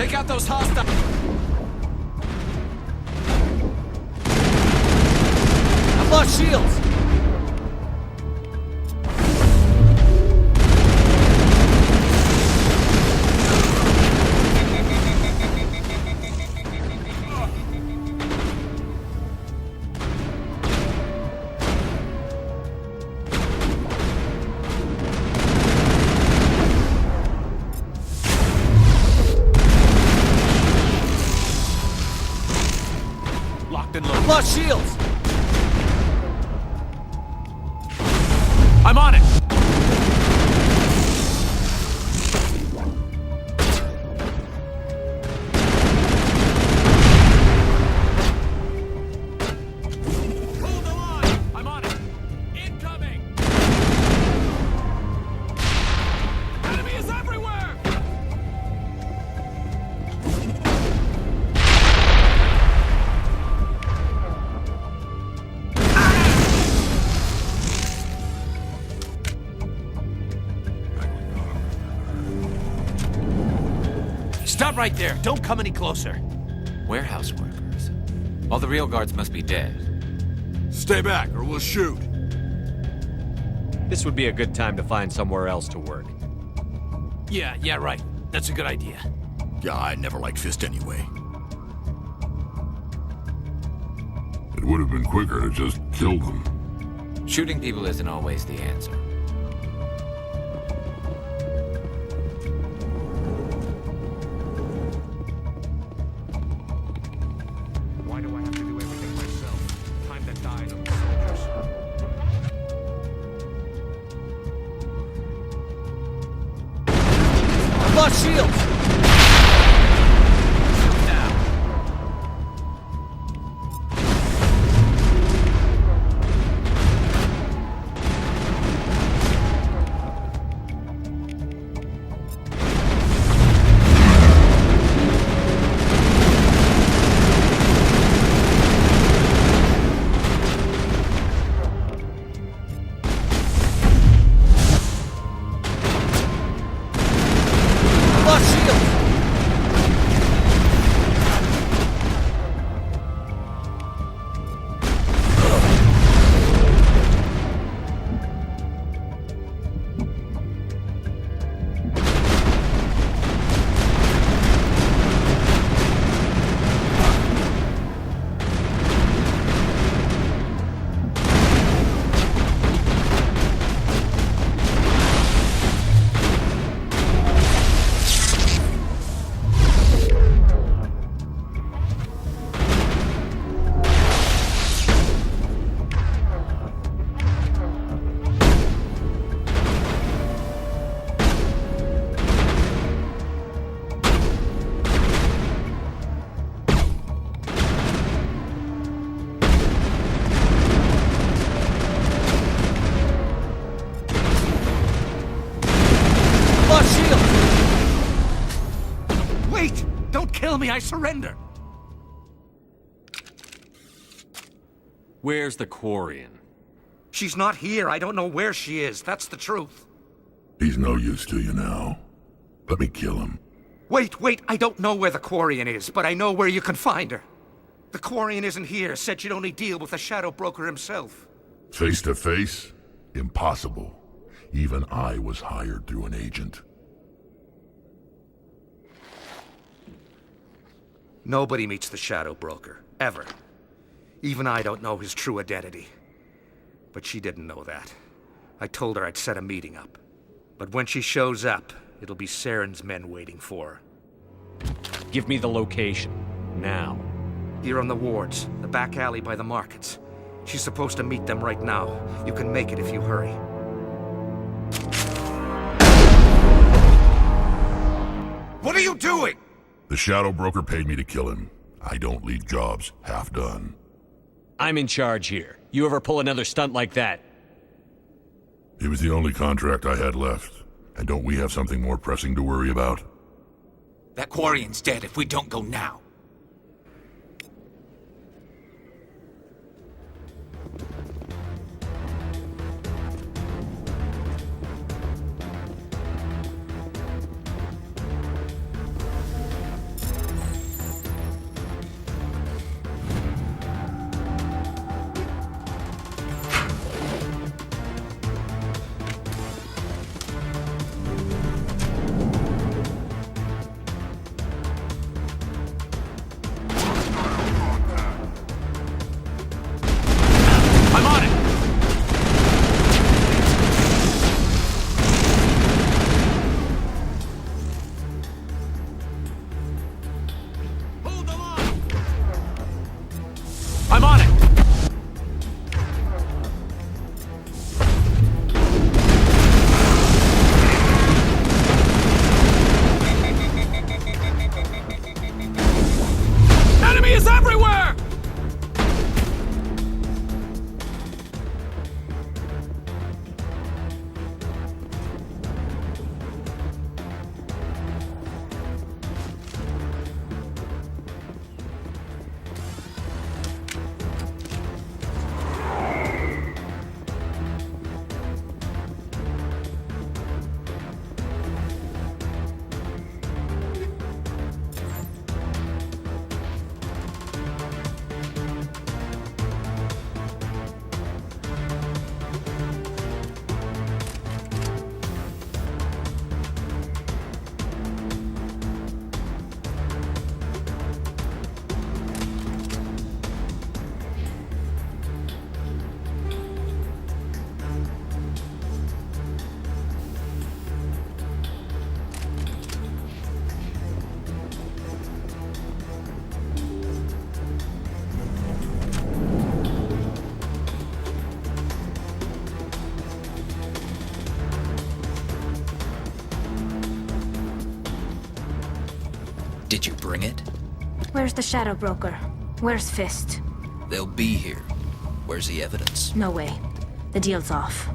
Take out those hostiles! I've lost shields! I've lost shields! I'm on it! Hold the line! I'm on it! Incoming! Enemy is everywhere! Stop right there. Don't come any closer. Warehouse workers. All the real guards must be dead. Stay back, or we'll shoot. This would be a good time to find somewhere else to work. Yeah, right. That's a good idea. Yeah, I never liked Fist anyway. It would have been quicker to just kill them. Shooting people isn't always the answer. Why do I have to do everything myself? Time that died on the soldiers. I've lost shields! Wait! Don't kill me, I surrender! Where's the Quarian? She's not here, I don't know where she is, that's the truth. He's no use to you now. Let me kill him. Wait, I don't know where the Quarian is, but I know where you can find her. The Quarian isn't here, said she'd only deal with the Shadow Broker himself. Face to face? Impossible. Even I was hired through an agent. Nobody meets the Shadow Broker, ever. Even I don't know his true identity. But she didn't know that. I told her I'd set a meeting up. But when she shows up, it'll be Saren's men waiting for her. Give me the location. Now. Here on the wards, the back alley by the markets. She's supposed to meet them right now. You can make it if you hurry. What are you doing? The Shadow Broker paid me to kill him. I don't leave jobs half done. I'm in charge here. You ever pull another stunt like that? It was the only contract I had left. And don't we have something more pressing to worry about? That Quarian's dead if we don't go now. Did you bring it? Where's the Shadow Broker? Where's Fist? They'll be here. Where's the evidence? No way. The deal's off.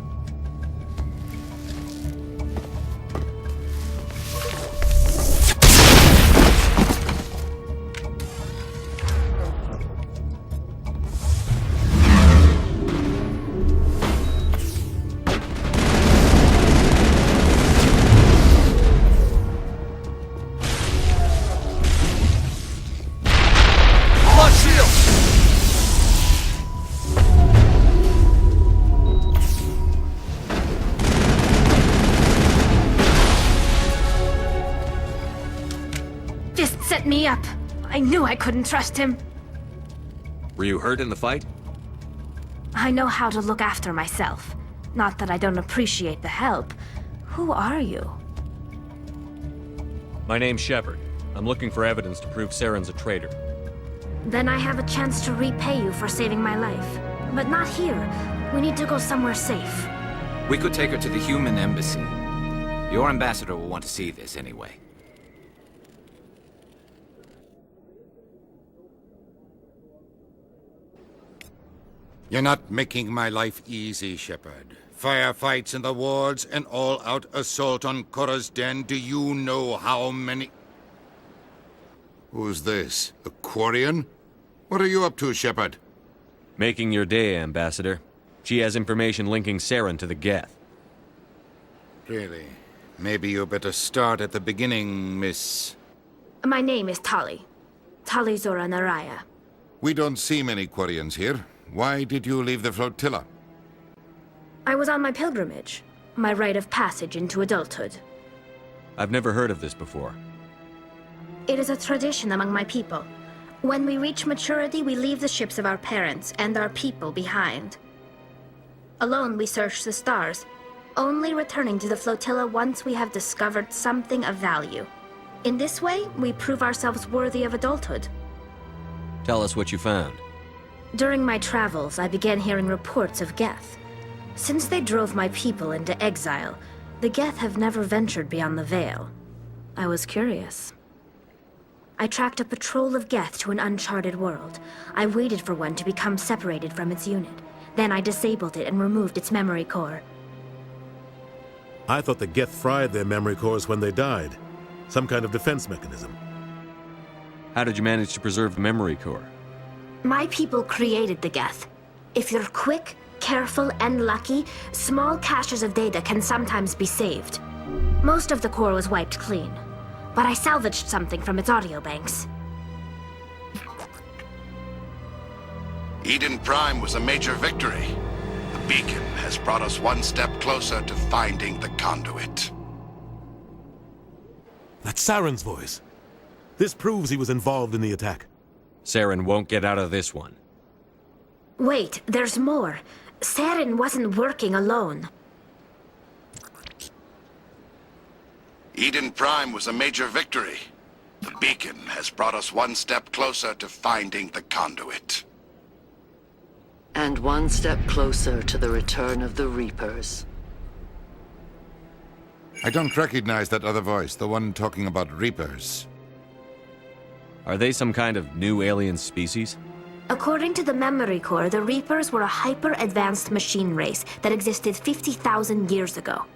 Set me up. I knew I couldn't trust him. Were you hurt in the fight? I know how to look after myself. Not that I don't appreciate the help. Who are you? My name's Shepard. I'm looking for evidence to prove Saren's a traitor. Then I have a chance to repay you for saving my life. But not here. We need to go somewhere safe. We could take her to the human embassy. Your ambassador will want to see this anyway. You're not making my life easy, Shepard. Firefights in the wards, an all-out assault on Korra's den. Do you know how many... Who's this? A Quarian? What are you up to, Shepard? Making your day, Ambassador. She has information linking Saren to the Geth. Really? Maybe you better start at the beginning, Miss... My name is Tali. Tali Zora Naraya. We don't see many Quarians here. Why did you leave the flotilla? I was on my pilgrimage. My rite of passage into adulthood. I've never heard of this before. It is a tradition among my people. When we reach maturity, we leave the ships of our parents and our people behind. Alone, we search the stars, only returning to the flotilla once we have discovered something of value. In this way, we prove ourselves worthy of adulthood. Tell us what you found. During my travels, I began hearing reports of Geth. Since they drove my people into exile, the Geth have never ventured beyond the Veil. I was curious. I tracked a patrol of Geth to an uncharted world. I waited for one to become separated from its unit. Then I disabled it and removed its memory core. I thought the Geth fried their memory cores when they died. Some kind of defense mechanism. How did you manage to preserve the memory core? My people created the Geth. If you're quick, careful, and lucky, small caches of data can sometimes be saved. Most of the core was wiped clean, but I salvaged something from its audio banks. Eden Prime was a major victory. The beacon has brought us one step closer to finding the conduit. That's Saren's voice. This proves he was involved in the attack. Saren won't get out of this one. Wait, there's more. Saren wasn't working alone. Eden Prime was a major victory. The beacon has brought us one step closer to finding the conduit. And one step closer to the return of the Reapers. I don't recognize that other voice, the one talking about Reapers. Are they some kind of new alien species? According to the memory core, the Reapers were a hyper-advanced machine race that existed 50,000 years ago.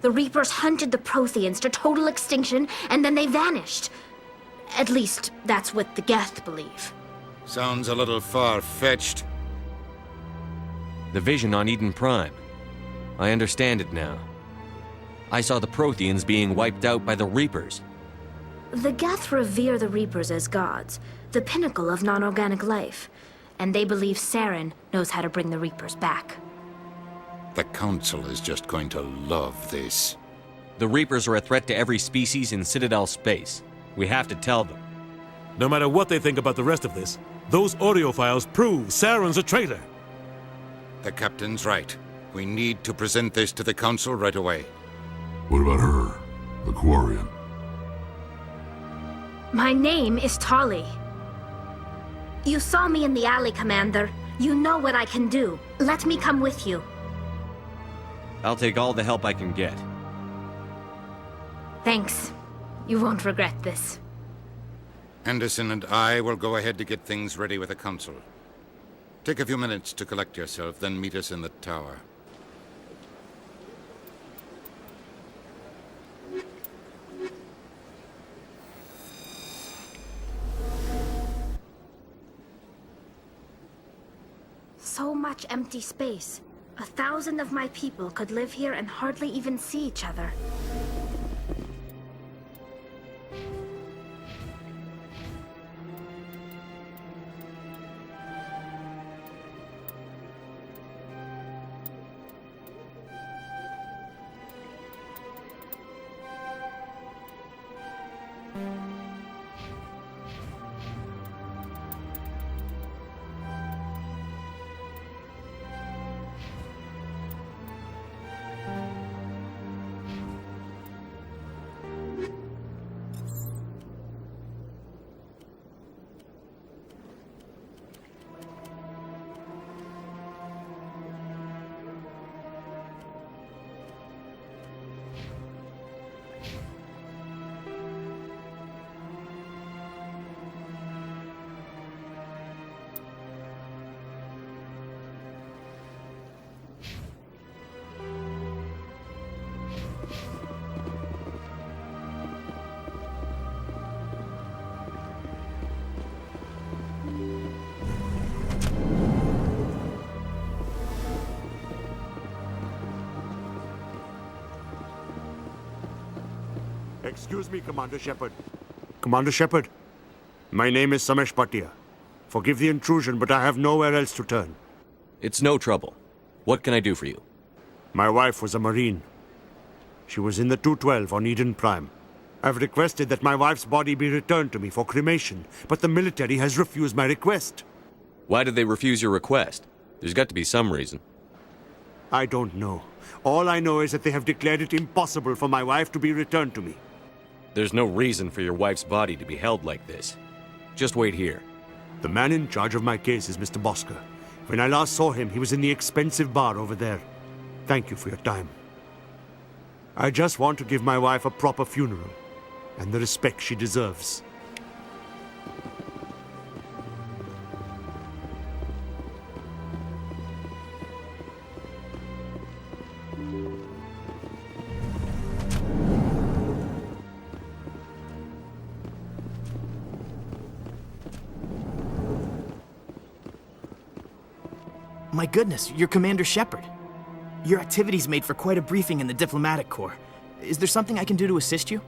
The Reapers hunted the Protheans to total extinction, and then they vanished. At least, that's what the Geth believe. Sounds a little far-fetched. The vision on Eden Prime. I understand it now. I saw the Protheans being wiped out by the Reapers. The Geth revere the Reapers as gods, the pinnacle of non-organic life, and they believe Saren knows how to bring the Reapers back. The Council is just going to love this. The Reapers are a threat to every species in Citadel space. We have to tell them. No matter what they think about the rest of this, those audio files prove Saren's a traitor. The Captain's right. We need to present this to the Council right away. What about her? The Quarian? My name is Tali. You saw me in the alley, Commander. You know what I can do. Let me come with you. I'll take all the help I can get. Thanks. You won't regret this. Anderson and I will go ahead to get things ready with the council. Take a few minutes to collect yourself, then meet us in the tower. So much empty space. 1,000 of my people could live here and hardly even see each other. Excuse me, Commander Shepard. Commander Shepard, my name is Samesh Bhatia. Forgive the intrusion, but I have nowhere else to turn. It's no trouble. What can I do for you? My wife was a Marine. She was in the 212 on Eden Prime. I've requested that my wife's body be returned to me for cremation, but the military has refused my request. Why did they refuse your request? There's got to be some reason. I don't know. All I know is that they have declared it impossible for my wife to be returned to me. There's no reason for your wife's body to be held like this. Just wait here. The man in charge of my case is Mr. Bosker. When I last saw him, he was in the expensive bar over there. Thank you for your time. I just want to give my wife a proper funeral, and the respect she deserves. My goodness, you're Commander Shepard. Your activities made for quite a briefing in the Diplomatic Corps. Is there something I can do to assist you?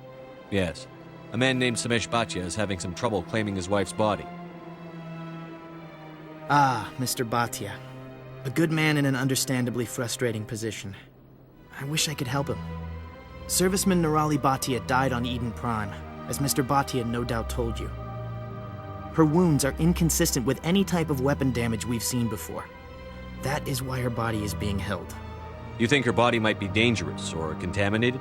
Yes. A man named Samesh Bhatia is having some trouble claiming his wife's body. Ah, Mr. Bhatia. A good man in an understandably frustrating position. I wish I could help him. Serviceman Nirali Bhatia died on Eden Prime, as Mr. Bhatia no doubt told you. Her wounds are inconsistent with any type of weapon damage we've seen before. That is why her body is being held. You think her body might be dangerous or contaminated?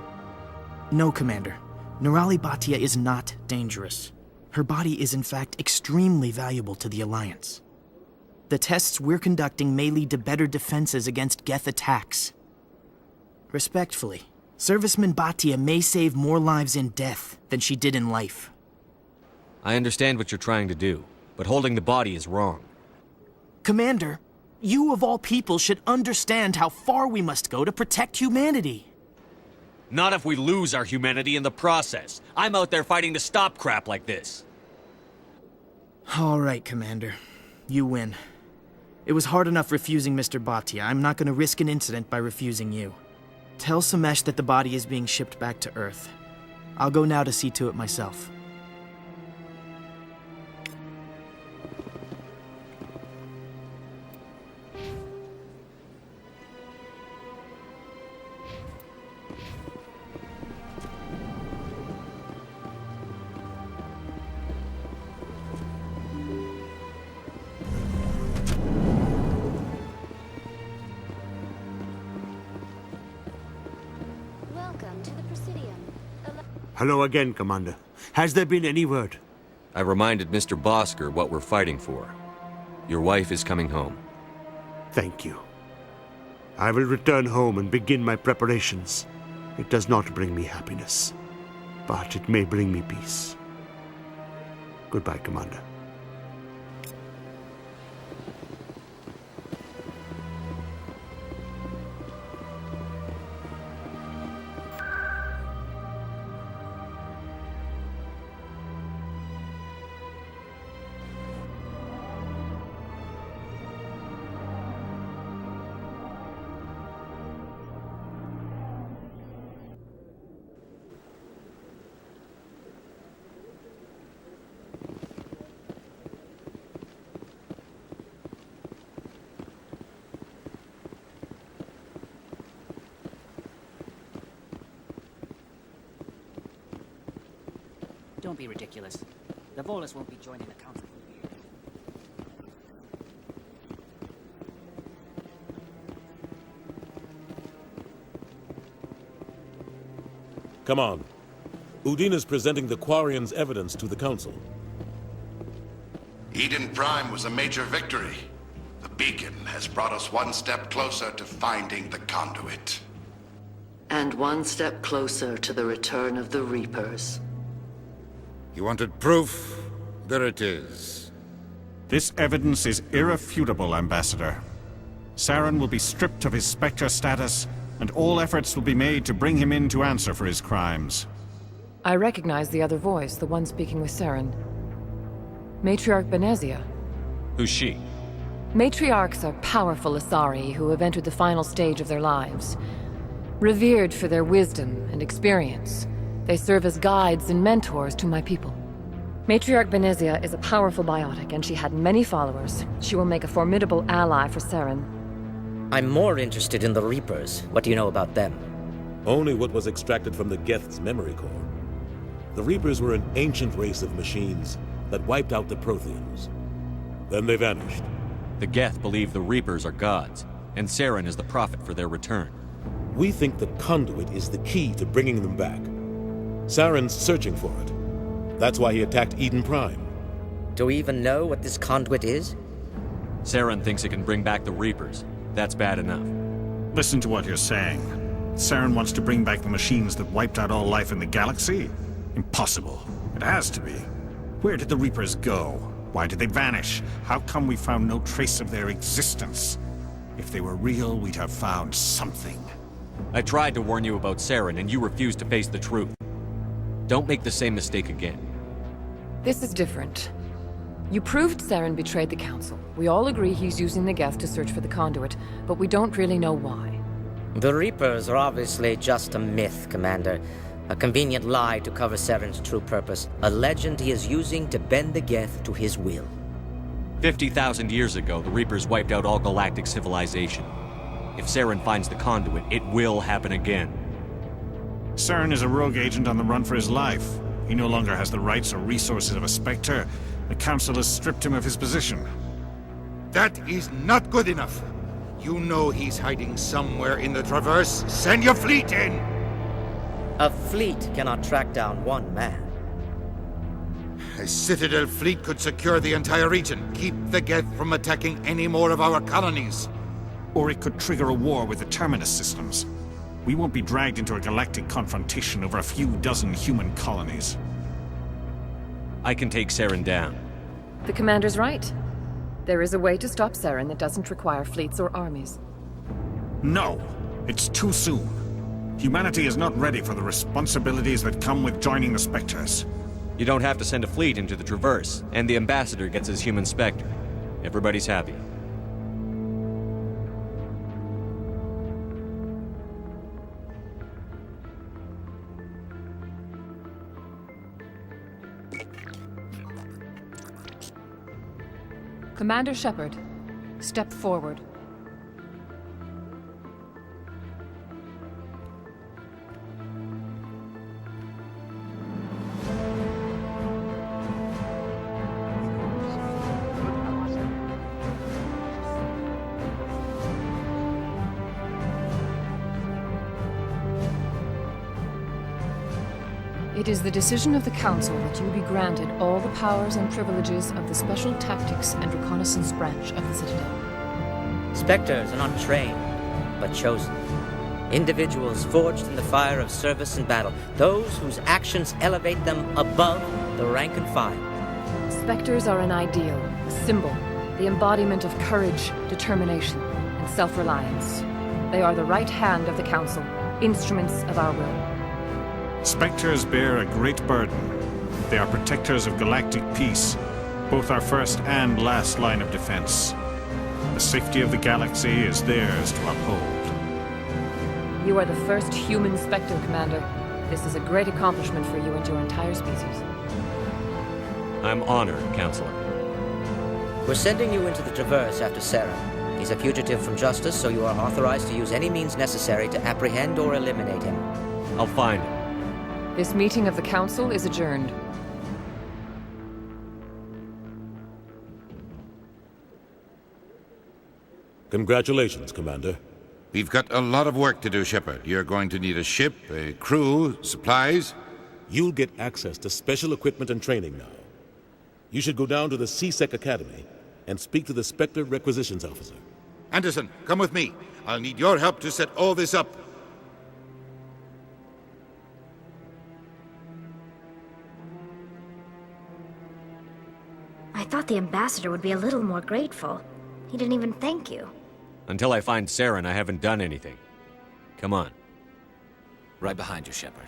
No, Commander. Nirali Bhatia is not dangerous. Her body is in fact extremely valuable to the Alliance. The tests we're conducting may lead to better defenses against Geth attacks. Respectfully, Serviceman Bhatia may save more lives in death than she did in life. I understand what you're trying to do, but holding the body is wrong. Commander, you of all people should understand how far we must go to protect humanity. Not if we lose our humanity in the process. I'm out there fighting to stop crap like this. All right, Commander. You win. It was hard enough refusing Mr. Bhatia. I'm not going to risk an incident by refusing you. Tell Samesh that the body is being shipped back to Earth. I'll go now to see to it myself. Hello again, Commander. Has there been any word? I reminded Mr. Bosker what we're fighting for. Your wife is coming home. Thank you. I will return home and begin my preparations. It does not bring me happiness, but it may bring me peace. Goodbye, Commander. Don't be ridiculous. The Volus won't be joining the council. Come on. Udine is presenting the Quarians' evidence to the Council. Eden Prime was a major victory. The beacon has brought us one step closer to finding the conduit. And one step closer to the return of the Reapers. You wanted proof? There it is. This evidence is irrefutable, Ambassador. Saren will be stripped of his Spectre status, and all efforts will be made to bring him in to answer for his crimes. I recognize the other voice, the one speaking with Saren. Matriarch Benezia. Who's she? Matriarchs are powerful Asari who have entered the final stage of their lives. Revered for their wisdom and experience, they serve as guides and mentors to my people. Matriarch Benezia is a powerful biotic, and she had many followers. She will make a formidable ally for Saren. I'm more interested in the Reapers. What do you know about them? Only what was extracted from the Geth's memory core. The Reapers were an ancient race of machines that wiped out the Protheans. Then they vanished. The Geth believe the Reapers are gods, and Saren is the prophet for their return. We think the conduit is the key to bringing them back. Saren's searching for it. That's why he attacked Eden Prime. Do we even know what this conduit is? Saren thinks it can bring back the Reapers. That's bad enough. Listen to what you're saying. Saren wants to bring back the machines that wiped out all life in the galaxy? Impossible. It has to be. Where did the Reapers go? Why did they vanish? How come we found no trace of their existence? If they were real, we'd have found something. I tried to warn you about Saren, and you refused to face the truth. Don't make the same mistake again. This is different. You proved Saren betrayed the Council. We all agree he's using the Geth to search for the conduit, but we don't really know why. The Reapers are obviously just a myth, Commander. A convenient lie to cover Saren's true purpose. A legend he is using to bend the Geth to his will. 50,000 years ago, the Reapers wiped out all galactic civilization. If Saren finds the conduit, it will happen again. Saren is a rogue agent on the run for his life. He no longer has the rights or resources of a Spectre. The Council has stripped him of his position. That is not good enough. You know he's hiding somewhere in the Traverse. Send your fleet in! A fleet cannot track down one man. A Citadel fleet could secure the entire region, keep the Geth from attacking any more of our colonies. Or it could trigger a war with the Terminus systems. We won't be dragged into a galactic confrontation over a few dozen human colonies. I can take Saren down. The Commander's right. There is a way to stop Saren that doesn't require fleets or armies. No! It's too soon. Humanity is not ready for the responsibilities that come with joining the Spectres. You don't have to send a fleet into the Traverse, and the Ambassador gets his human Spectre. Everybody's happy. Commander Shepard, step forward. It is the decision of the Council that you be granted all the powers and privileges of the Special Tactics and Reconnaissance Branch of the Citadel. Spectres are not trained, but chosen. Individuals forged in the fire of service and battle. Those whose actions elevate them above the rank and file. Spectres are an ideal, a symbol, the embodiment of courage, determination, and self-reliance. They are the right hand of the Council, instruments of our will. Spectres bear a great burden. They are protectors of galactic peace, both our first and last line of defense. The safety of the galaxy is theirs to uphold. You are the first human Spectre, Commander. This is a great accomplishment for you and your entire species. I'm honored, Counselor. We're sending you into the Traverse after Saren. He's a fugitive from justice, so you are authorized to use any means necessary to apprehend or eliminate him. I'll find him. This meeting of the Council is adjourned. Congratulations, Commander. We've got a lot of work to do, Shepard. You're going to need a ship, a crew, supplies. You'll get access to special equipment and training now. You should go down to the C-Sec Academy and speak to the Spectre Requisitions Officer. Anderson, come with me. I'll need your help to set all this up. I thought the ambassador would be a little more grateful. He didn't even thank you. Until I find Saren, I haven't done anything. Come on. Right behind you, Shepard.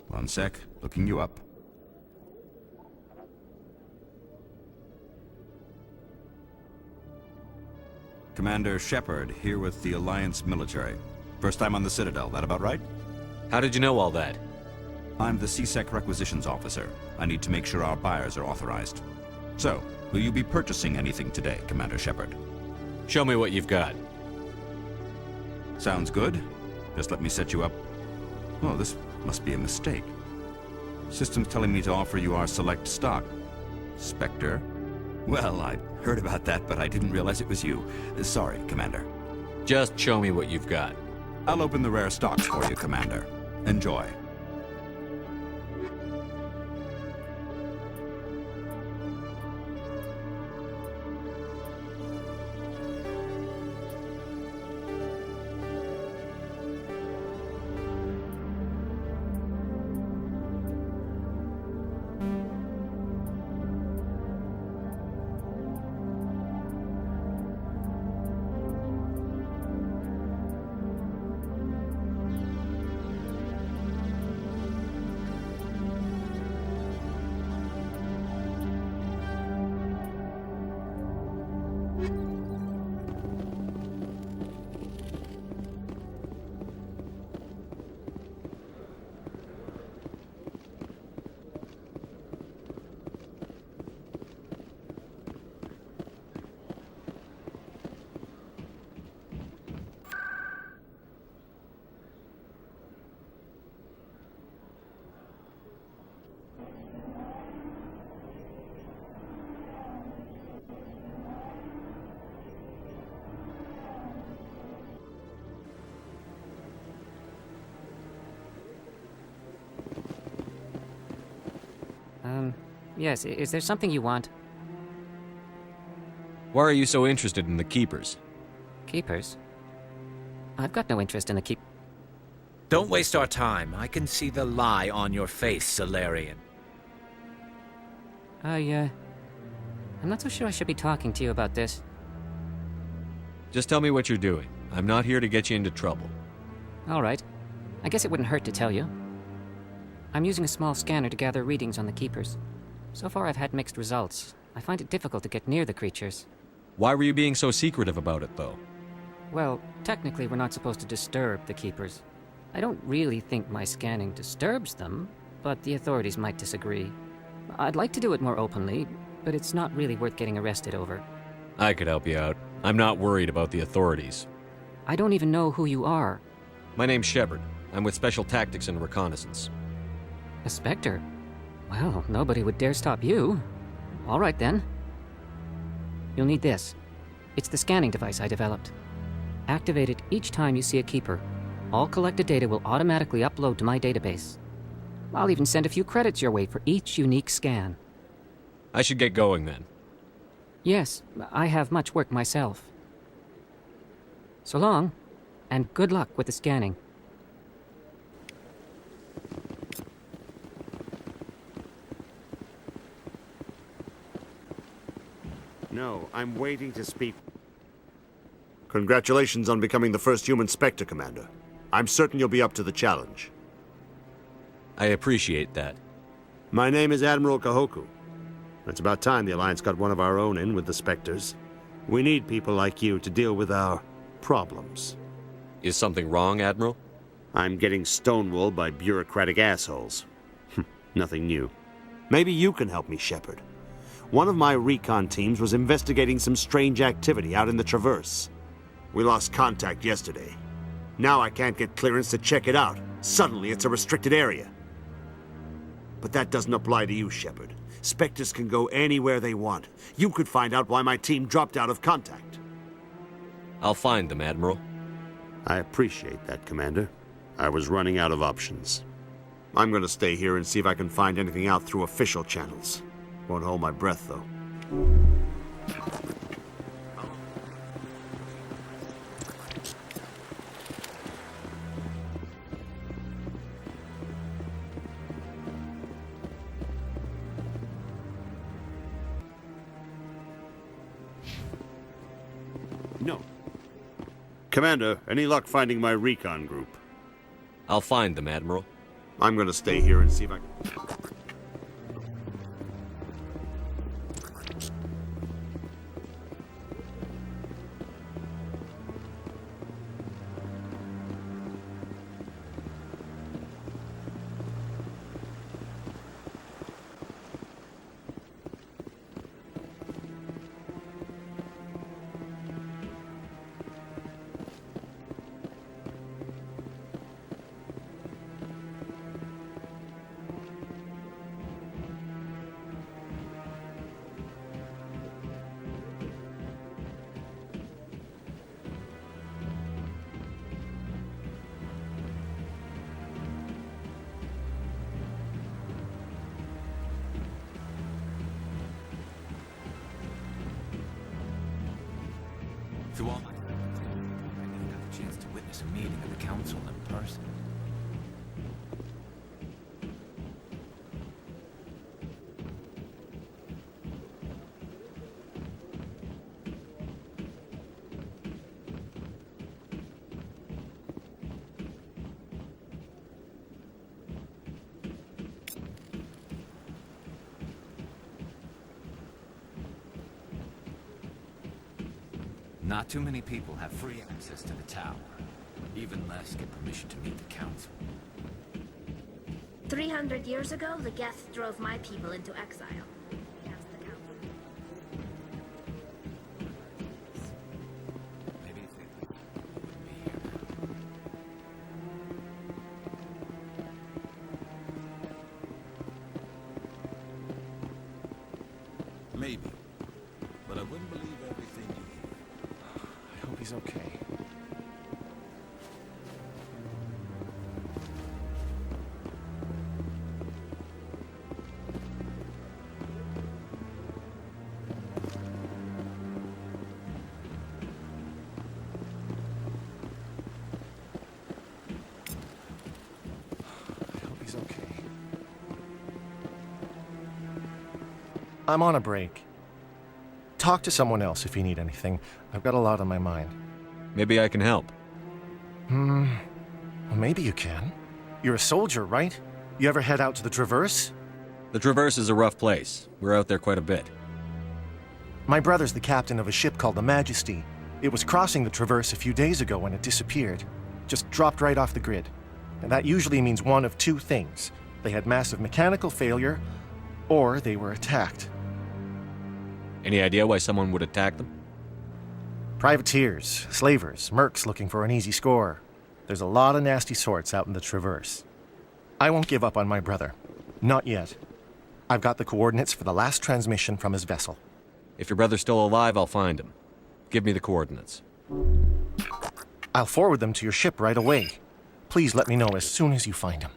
One sec, looking you up. Commander Shepard, here with the Alliance military. First time on the Citadel, that about right? How did you know all that? I'm the C-Sec Requisitions Officer. I need to make sure our buyers are authorized. So, will you be purchasing anything today, Commander Shepard? Show me what you've got. Sounds good. Just let me set you up. Oh, this must be a mistake. System's telling me to offer you our select stock. Spectre? Well, I heard about that, but I didn't realize it was you. Sorry, Commander. Just show me what you've got. I'll open the rare stocks for you, Commander. Enjoy. Yes, is there something you want? Why are you so interested in the Keepers? Keepers? I've got no interest in the keep... Don't waste our time. I can see the lie on your face, Salarian. I'm not so sure I should be talking to you about this. Just tell me what you're doing. I'm not here to get you into trouble. All right. I guess it wouldn't hurt to tell you. I'm using a small scanner to gather readings on the Keepers. So far, I've had mixed results. I find it difficult to get near the creatures. Why were you being so secretive about it, though? Well, technically, we're not supposed to disturb the Keepers. I don't really think my scanning disturbs them, but the authorities might disagree. I'd like to do it more openly, but it's not really worth getting arrested over. I could help you out. I'm not worried about the authorities. I don't even know who you are. My name's Shepard. I'm with Special Tactics and Reconnaissance. A Spectre? Well, nobody would dare stop you. All right, then. You'll need this. It's the scanning device I developed. Activate it each time you see a Keeper. All collected data will automatically upload to my database. I'll even send a few credits your way for each unique scan. I should get going, then. Yes, I have much work myself. So long, and good luck with the scanning. No, I'm waiting to speak. Congratulations on becoming the first human Spectre, Commander. I'm certain you'll be up to the challenge. I appreciate that. My name is Admiral Kahoku. It's about time the Alliance got one of our own in with the Spectres. We need people like you to deal with our problems. Is something wrong, Admiral? I'm getting stonewalled by bureaucratic assholes. Nothing new. Maybe you can help me, Shepard. One of my recon teams was investigating some strange activity out in the Traverse. We lost contact yesterday. Now I can't get clearance to check it out. Suddenly it's a restricted area. But that doesn't apply to you, Shepard. Spectres can go anywhere they want. You could find out why my team dropped out of contact. I'll find them, Admiral. I appreciate that, Commander. I was running out of options. I'm going to stay here and see if I can find anything out through official channels. Won't hold my breath, though. No. Commander, any luck finding my recon group? I'll find them, Admiral. I'm going to stay here and see if I can... Through all my I never got the chance to witness a meeting of the Council in person. Not too many people have free access to the tower. Even less get permission to meet the Council. 300 years ago, the Geth drove my people into exile. Against the Council. Maybe if they wouldn't be here now. Maybe. But I wouldn't believe everything you hear. I hope he's okay. I hope he's okay. I'm on a break. Talk to someone else if you need anything. I've got a lot on my mind. Maybe I can help. Well, maybe you can. You're a soldier, right? You ever head out to the Traverse? The Traverse is a rough place. We're out there quite a bit. My brother's the captain of a ship called the Majesty. It was crossing the Traverse a few days ago when it disappeared. Just dropped right off the grid. And that usually means one of two things. They had massive mechanical failure, or they were attacked. Any idea why someone would attack them? Privateers, slavers, mercs looking for an easy score. There's a lot of nasty sorts out in the Traverse. I won't give up on my brother. Not yet. I've got the coordinates for the last transmission from his vessel. If your brother's still alive, I'll find him. Give me the coordinates. I'll forward them to your ship right away. Please let me know as soon as you find him.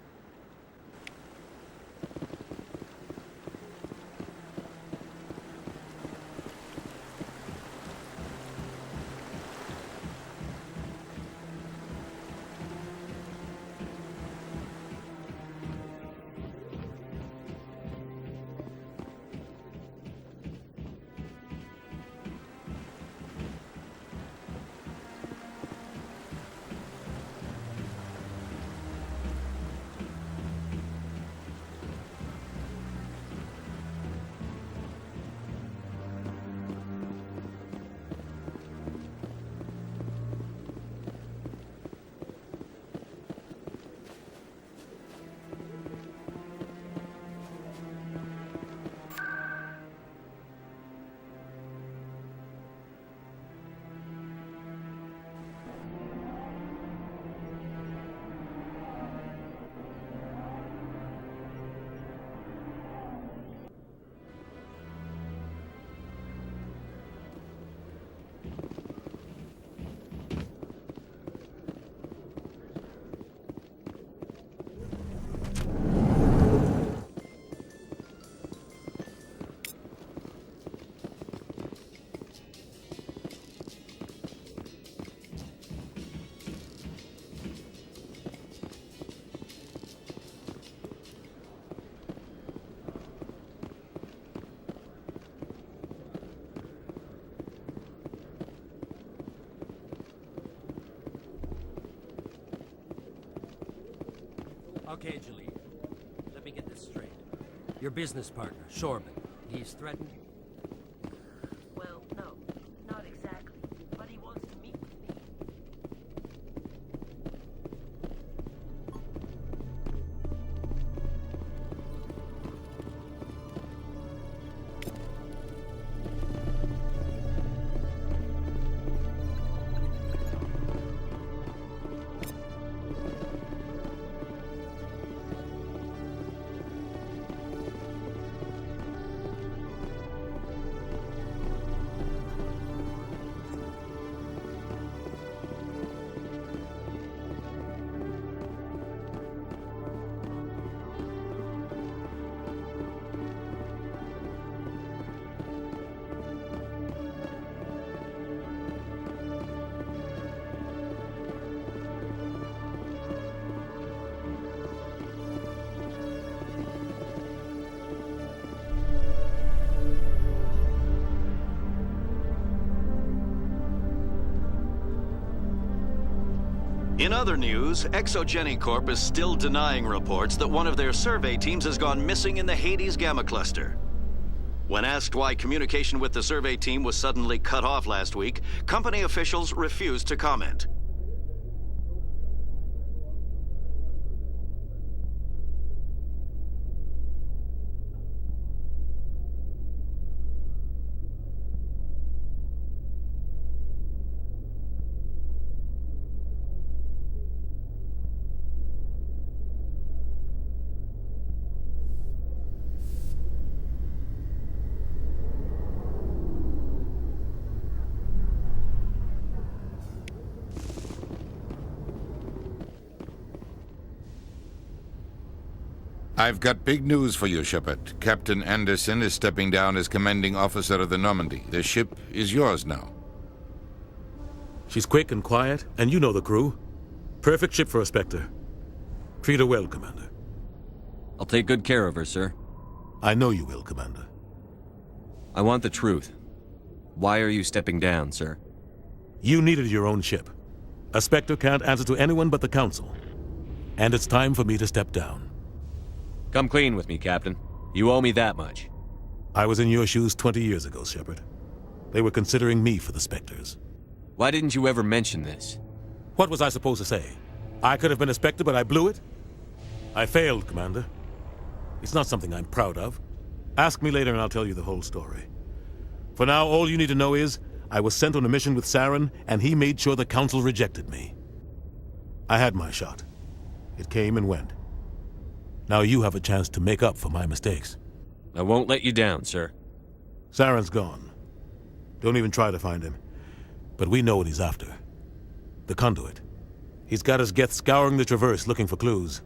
Okay, Julie. Let me get this straight. Your business partner, Shorban, he's threatened? Well, no, not exactly. But he wants to meet with me. In other news, Exogeny Corp is still denying reports that one of their survey teams has gone missing in the Hades Gamma Cluster. When asked why communication with the survey team was suddenly cut off last week, company officials refused to comment. I've got big news for you, Shepard. Captain Anderson is stepping down as commanding officer of the Normandy. The ship is yours now. She's quick and quiet, and you know the crew. Perfect ship for a Spectre. Treat her well, Commander. I'll take good care of her, sir. I know you will, Commander. I want the truth. Why are you stepping down, sir? You needed your own ship. A Spectre can't answer to anyone but the Council. And it's time for me to step down. Come clean with me, Captain. You owe me that much. I was in your shoes 20 years ago, Shepard. They were considering me for the Spectres. Why didn't you ever mention this? What was I supposed to say? I could have been a Spectre, but I blew it? I failed, Commander. It's not something I'm proud of. Ask me later and I'll tell you the whole story. For now, all you need to know is, I was sent on a mission with Saren, and he made sure the Council rejected me. I had my shot. It came and went. Now you have a chance to make up for my mistakes. I won't let you down, sir. Saren's gone. Don't even try to find him. But we know what he's after. The conduit. He's got his Geth scouring the Traverse looking for clues.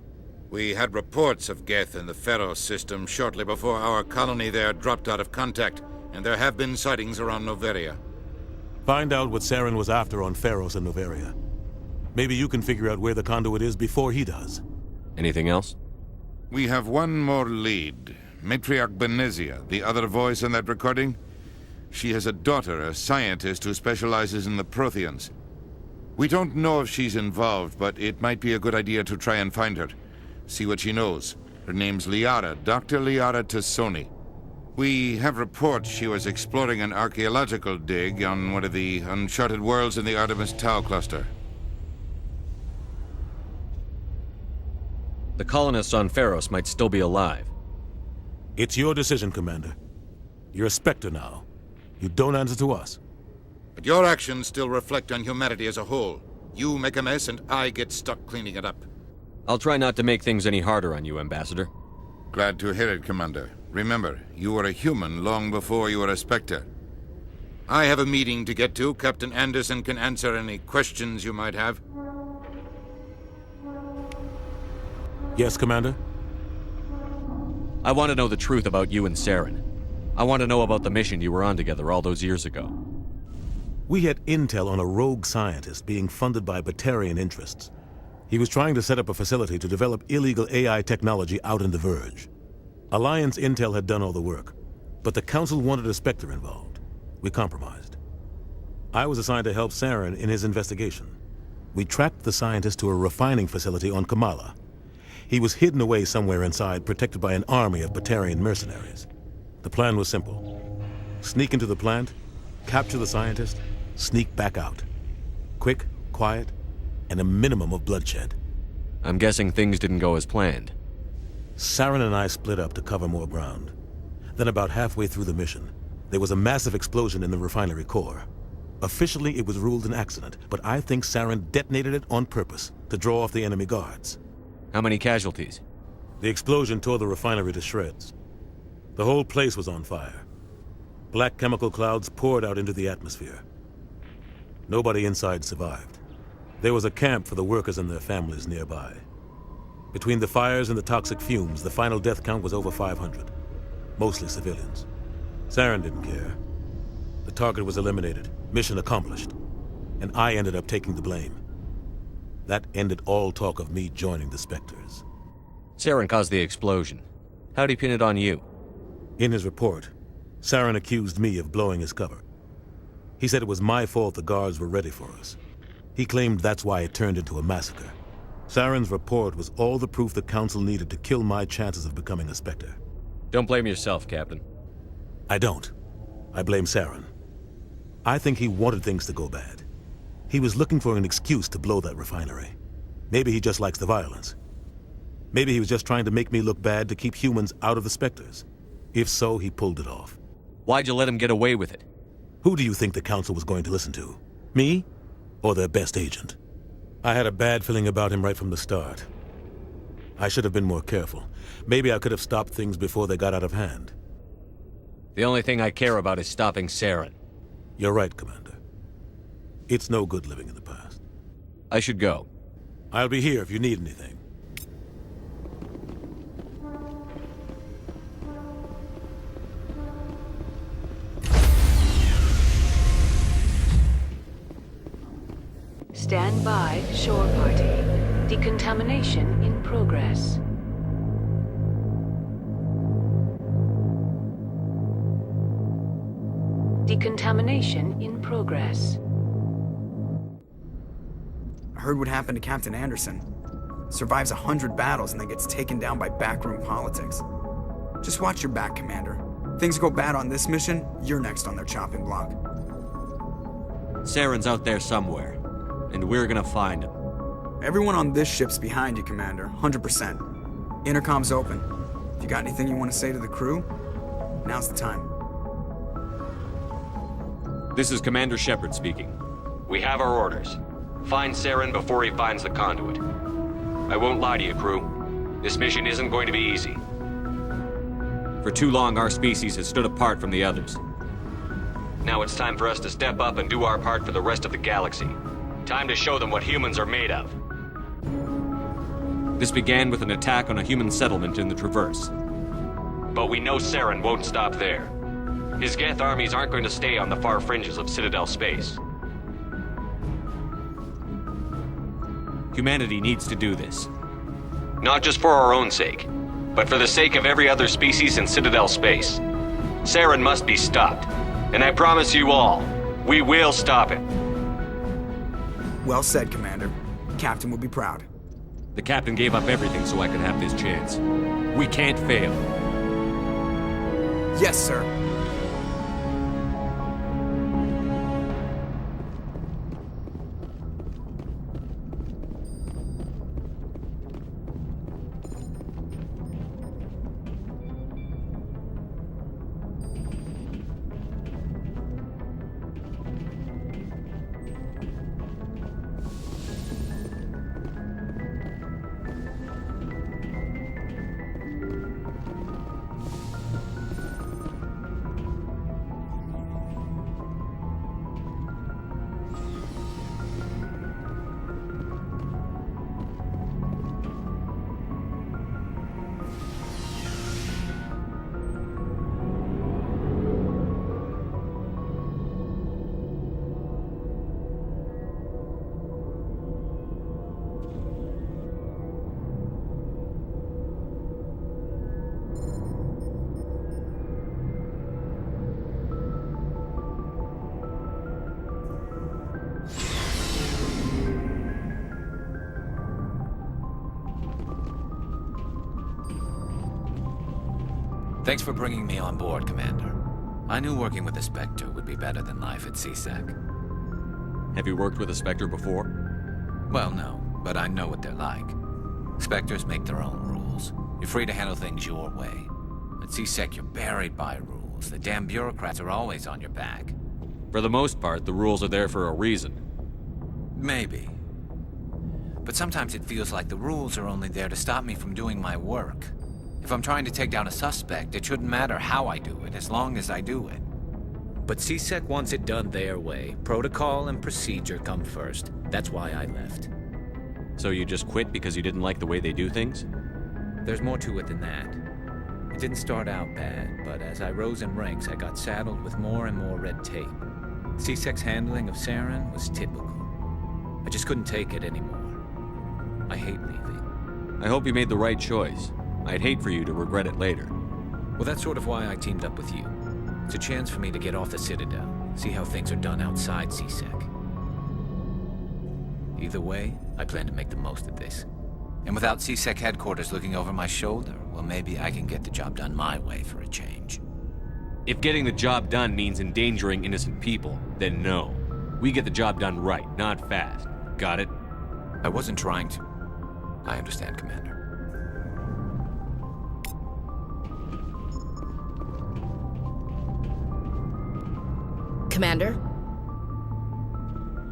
We had reports of Geth in the Pharos system shortly before our colony there dropped out of contact, and there have been sightings around Noveria. Find out what Saren was after on Pharos and Noveria. Maybe you can figure out where the conduit is before he does. Anything else? We have one more lead. Matriarch Benezia, the other voice in that recording. She has a daughter, a scientist who specializes in the Protheans. We don't know if she's involved, but it might be a good idea to try and find her. See what she knows. Her name's Liara, Dr. Liara Tassoni. We have reports she was exploring an archaeological dig on one of the uncharted worlds in the Artemis Tau cluster. The colonists on Pharos might still be alive. It's your decision, Commander. You're a Spectre now. You don't answer to us. But your actions still reflect on humanity as a whole. You make a mess and I get stuck cleaning it up. I'll try not to make things any harder on you, Ambassador. Glad to hear it, Commander. Remember, you were a human long before you were a Spectre. I have a meeting to get to. Captain Anderson can answer any questions you might have. Yes, Commander? I want to know the truth about you and Saren. I want to know about the mission you were on together all those years ago. We had intel on a rogue scientist being funded by Batarian interests. He was trying to set up a facility to develop illegal AI technology out in the Verge. Alliance intel had done all the work, but the Council wanted a Spectre involved. We compromised. I was assigned to help Saren in his investigation. We tracked the scientist to a refining facility on Kamala. He was hidden away somewhere inside, protected by an army of Batarian mercenaries. The plan was simple. Sneak into the plant, capture the scientist, sneak back out. Quick, quiet, and a minimum of bloodshed. I'm guessing things didn't go as planned. Saren and I split up to cover more ground. Then about halfway through the mission, there was a massive explosion in the refinery core. Officially, it was ruled an accident, but I think Saren detonated it on purpose to draw off the enemy guards. How many casualties? The explosion tore the refinery to shreds. The whole place was on fire. Black chemical clouds poured out into the atmosphere. Nobody inside survived. There was a camp for the workers and their families nearby. Between the fires and the toxic fumes, the final death count was over 500. Mostly civilians. Saren didn't care. The target was eliminated, mission accomplished. And I ended up taking the blame. That ended all talk of me joining the Spectres. Saren caused the explosion. How'd he pin it on you? In his report, Saren accused me of blowing his cover. He said it was my fault the guards were ready for us. He claimed that's why it turned into a massacre. Saren's report was all the proof the Council needed to kill my chances of becoming a Spectre. Don't blame yourself, Captain. I don't. I blame Saren. I think he wanted things to go bad. He was looking for an excuse to blow that refinery. Maybe he just likes the violence. Maybe he was just trying to make me look bad to keep humans out of the Spectres. If so, he pulled it off. Why'd you let him get away with it? Who do you think the Council was going to listen to? Me? Or their best agent? I had a bad feeling about him right from the start. I should have been more careful. Maybe I could have stopped things before they got out of hand. The only thing I care about is stopping Saren. You're right, Commander. It's no good living in the past. I should go. I'll be here if you need anything. Stand by, shore party. Decontamination in progress. Contamination in progress. I heard what happened to Captain Anderson. Survives 100 battles and then gets taken down by backroom politics. Just watch your back, Commander. Things go bad on this mission, you're next on their chopping block. Saren's out there somewhere, and we're gonna find him. Everyone on this ship's behind you, Commander, 100%. Intercom's open. If you got anything you want to say to the crew, now's the time. This is Commander Shepard speaking. We have our orders. Find Saren before he finds the conduit. I won't lie to you, crew. This mission isn't going to be easy. For too long, our species has stood apart from the others. Now it's time for us to step up and do our part for the rest of the galaxy. Time to show them what humans are made of. This began with an attack on a human settlement in the Traverse. But we know Saren won't stop there. His Geth armies aren't going to stay on the far fringes of Citadel space. Humanity needs to do this. Not just for our own sake, but for the sake of every other species in Citadel space. Saren must be stopped. And I promise you all, we will stop it. Well said, Commander. Captain will be proud. The captain gave up everything so I could have this chance. We can't fail. Yes, sir. Thanks for bringing me on board, Commander. I knew working with the Spectre would be better than life at CSEC. Have you worked with a Spectre before? Well, no, but I know what they're like. Spectres make their own rules. You're free to handle things your way. At CSEC, you're buried by rules. The damn bureaucrats are always on your back. For the most part, the rules are there for a reason. Maybe. But sometimes it feels like the rules are only there to stop me from doing my work. If I'm trying to take down a suspect, it shouldn't matter how I do it, as long as I do it. But CSEC wants it done their way. Protocol and procedure come first. That's why I left. So you just quit because you didn't like the way they do things? There's more to it than that. It didn't start out bad, but as I rose in ranks, I got saddled with more and more red tape. CSEC's handling of Saren was typical. I just couldn't take it anymore. I hate leaving. I hope you made the right choice. I'd hate for you to regret it later. Well, that's sort of why I teamed up with you. It's a chance for me to get off the Citadel, see how things are done outside CSEC. Either way, I plan to make the most of this. And without CSEC headquarters looking over my shoulder, well, maybe I can get the job done my way for a change. If getting the job done means endangering innocent people, then no. We get the job done right, not fast. Got it? I wasn't trying to. I understand, Commander. Commander?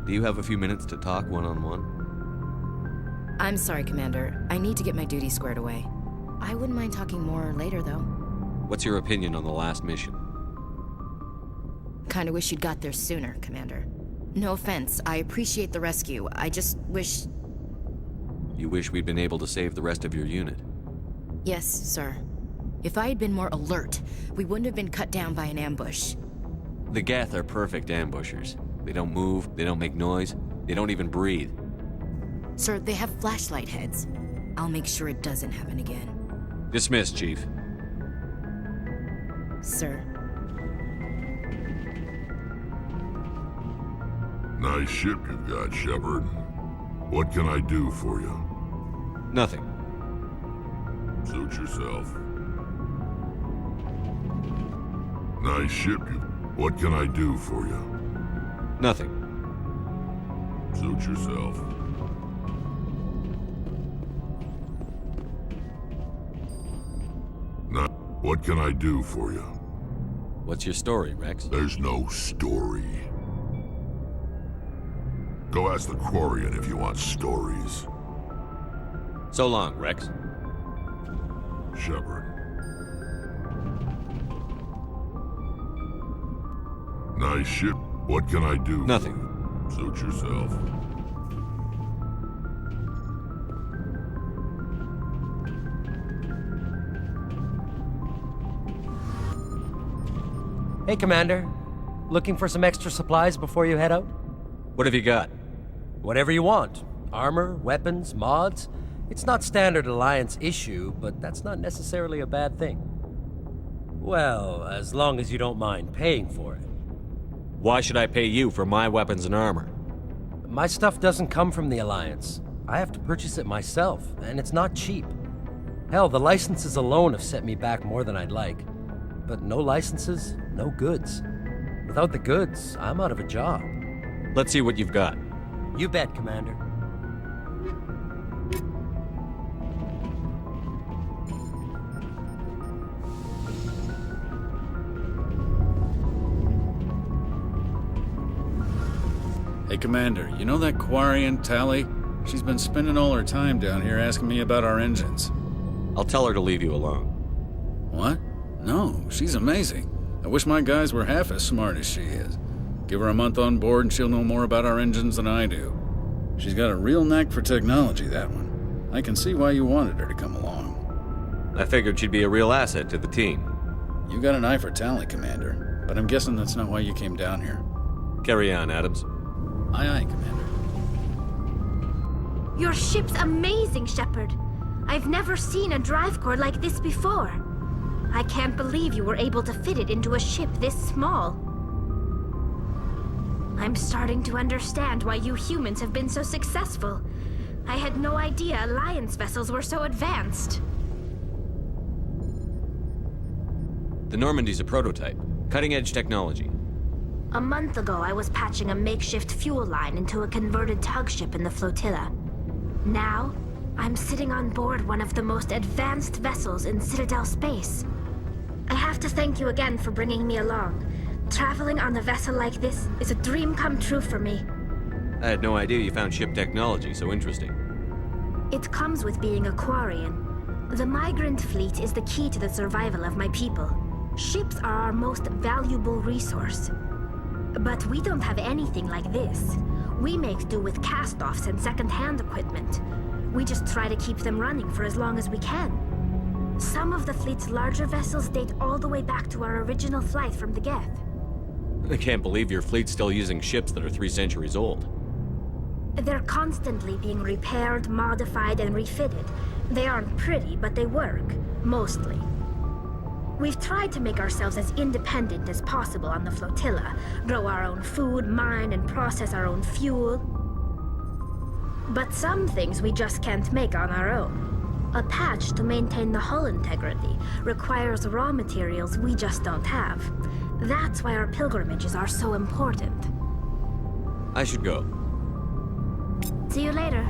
Do you have a few minutes to talk one-on-one? I'm sorry, Commander. I need to get my duties squared away. I wouldn't mind talking more later, though. What's your opinion on the last mission? Kinda wish you'd got there sooner, Commander. No offense, I appreciate the rescue. I just wish... You wish we'd been able to save the rest of your unit? Yes, sir. If I had been more alert, we wouldn't have been cut down by an ambush. The Geth are perfect ambushers. They don't move, they don't make noise, they don't even breathe. Sir, they have flashlight heads. I'll make sure it doesn't happen again. Dismissed, Chief. Sir. Nice ship you've got, Shepard. What can I do for you? Nothing. Suit yourself. Nice ship you... What can I do for you? Nothing. Suit yourself. What can I do for you? What's your story, Rex? There's no story. Go ask the Quarian if you want stories. So long, Rex. Shepard. Nice ship. What can I do? Nothing. Suit yourself. Hey, Commander. Looking for some extra supplies before you head out? What have you got? Whatever you want. Armor, weapons, mods. It's not standard Alliance issue, but that's not necessarily a bad thing. Well, as long as you don't mind paying for it. Why should I pay you for my weapons and armor? My stuff doesn't come from the Alliance. I have to purchase it myself, and it's not cheap. Hell, the licenses alone have set me back more than I'd like. But no licenses, no goods. Without the goods, I'm out of a job. Let's see what you've got. You bet, Commander. Hey, Commander, you know that Quarian, Tally? She's been spending all her time down here asking me about our engines. I'll tell her to leave you alone. What? No, she's amazing. I wish my guys were half as smart as she is. Give her a month on board and she'll know more about our engines than I do. She's got a real knack for technology, that one. I can see why you wanted her to come along. I figured she'd be a real asset to the team. You got an eye for Tally, Commander, but I'm guessing that's not why you came down here. Carry on, Adams. Aye, aye, Commander. Your ship's amazing, Shepard. I've never seen a drive core like this before. I can't believe you were able to fit it into a ship this small. I'm starting to understand why you humans have been so successful. I had no idea Alliance vessels were so advanced. The Normandy's a prototype. Cutting-edge technology. A month ago, I was patching a makeshift fuel line into a converted tug ship in the flotilla. Now, I'm sitting on board one of the most advanced vessels in Citadel space. I have to thank you again for bringing me along. Traveling on a vessel like this is a dream come true for me. I had no idea you found ship technology so interesting. It comes with being a Quarian. The migrant fleet is the key to the survival of my people. Ships are our most valuable resource. But we don't have anything like this. We make do with cast-offs and second-hand equipment. We just try to keep them running for as long as we can. Some of the fleet's larger vessels date all the way back to our original flight from the Geth. I can't believe your fleet's still using ships that are 3 centuries old. They're constantly being repaired, modified, and refitted. They aren't pretty, but they work. Mostly. We've tried to make ourselves as independent as possible on the flotilla, grow our own food, mine and process our own fuel. But some things we just can't make on our own. A patch to maintain the hull integrity requires raw materials we just don't have. That's why our pilgrimages are so important. I should go. See you later.